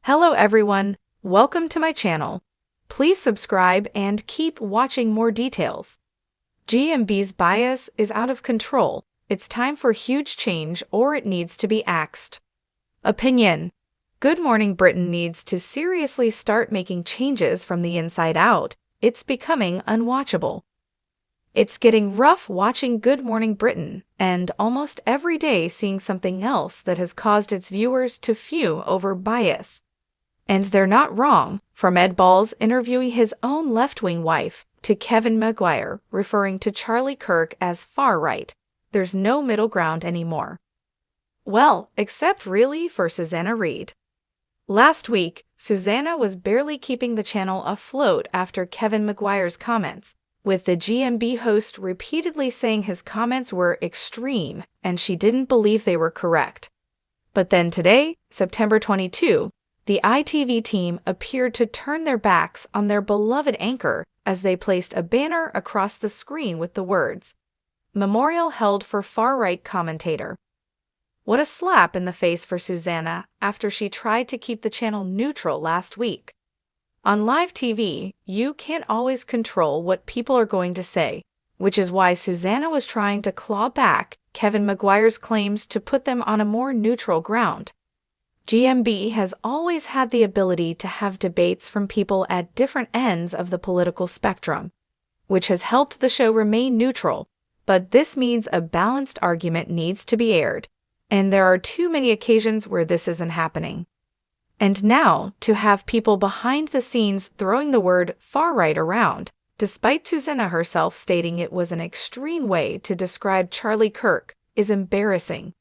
Hello everyone, welcome to my channel. Please subscribe and keep watching more details. GMB's bias is out of control. It's time for huge change or it needs to be axed. Opinion. Good Morning Britain needs to seriously start making changes from the inside out. It's becoming unwatchable. It's getting rough watching Good Morning Britain and almost every day seeing something else that has caused its viewers to fume over bias. And they're not wrong, from Ed Balls interviewing his own left-wing wife to Kevin Maguire referring to Charlie Kirk as far-right. There's no middle ground anymore. Well, except really for Susanna Reid. Last week, Susanna was barely keeping the channel afloat after Kevin Maguire's comments, with the GMB host repeatedly saying his comments were extreme and she didn't believe they were correct. But then today, September 22, the ITV team appeared to turn their backs on their beloved anchor as they placed a banner across the screen with the words, "Memorial held for far-right commentator." What a slap in the face for Susanna after she tried to keep the channel neutral last week. On live TV, you can't always control what people are going to say, which is why Susanna was trying to claw back Kevin Maguire's claims to put them on a more neutral ground. GMB has always had the ability to have debates from people at different ends of the political spectrum, which has helped the show remain neutral, but this means a balanced argument needs to be aired, and there are too many occasions where this isn't happening. And now, to have people behind the scenes throwing the word far-right around, despite Susanna herself stating it was an extreme way to describe Charlie Kirk, is embarrassing.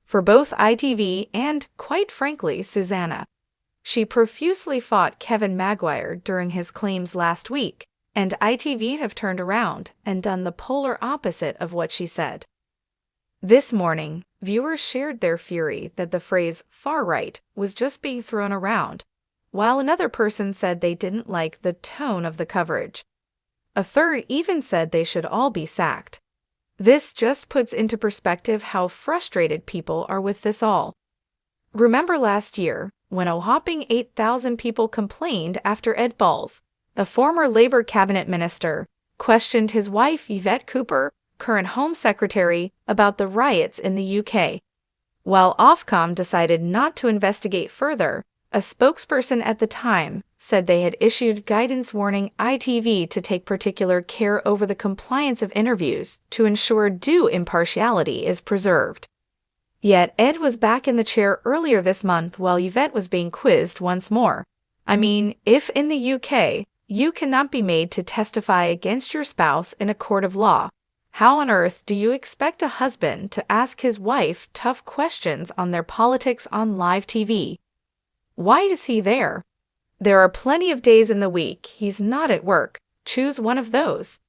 For both ITV and, quite frankly, Susanna. She profusely fought Kevin Maguire during his claims last week, and ITV have turned around and done the polar opposite of what she said. This morning, viewers shared their fury that the phrase far-right was just being thrown around, while another person said they didn't like the tone of the coverage. A third even said they should all be sacked. This just puts into perspective how frustrated people are with this all. Remember last year, when a whopping 8,000 people complained after Ed Balls, the former Labour cabinet minister, questioned his wife Yvette Cooper, current Home Secretary, about the riots in the UK. While Ofcom decided not to investigate further, a spokesperson at the time said they had issued guidance warning ITV to take particular care over the compliance of interviews to ensure due impartiality is preserved. Yet Ed was back in the chair earlier this month while Yvette was being quizzed once more. I mean, if in the UK, you cannot be made to testify against your spouse in a court of law, how on earth do you expect a husband to ask his wife tough questions on their politics on live TV? Why is he there? There are plenty of days in the week he's not at work. Choose one of those.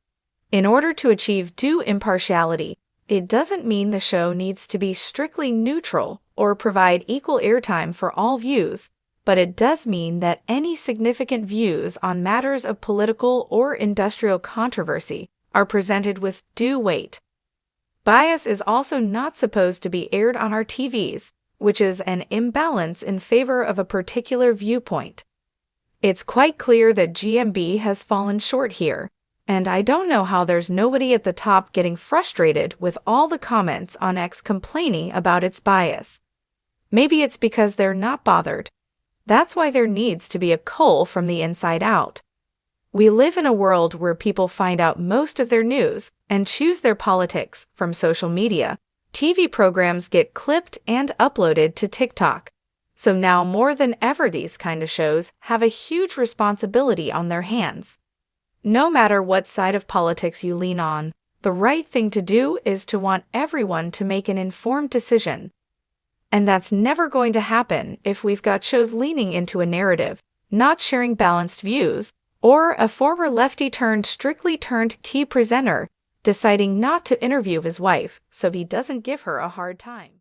In order to achieve due impartiality, it doesn't mean the show needs to be strictly neutral or provide equal airtime for all views, but it does mean that any significant views on matters of political or industrial controversy are presented with due weight. Bias is also not supposed to be aired on our TVs, which is an imbalance in favor of a particular viewpoint. It's quite clear that GMB has fallen short here, and I don't know how there's nobody at the top getting frustrated with all the comments on X complaining about its bias. Maybe it's because they're not bothered. That's why there needs to be a cull from the inside out. We live in a world where people find out most of their news and choose their politics from social media. TV programs get clipped and uploaded to TikTok. So now more than ever these kind of shows have a huge responsibility on their hands. No matter what side of politics you lean on, the right thing to do is to want everyone to make an informed decision. And that's never going to happen if we've got shows leaning into a narrative, not sharing balanced views, or a former lefty-turned-strictly turned tea presenter deciding not to interview his wife so he doesn't give her a hard time.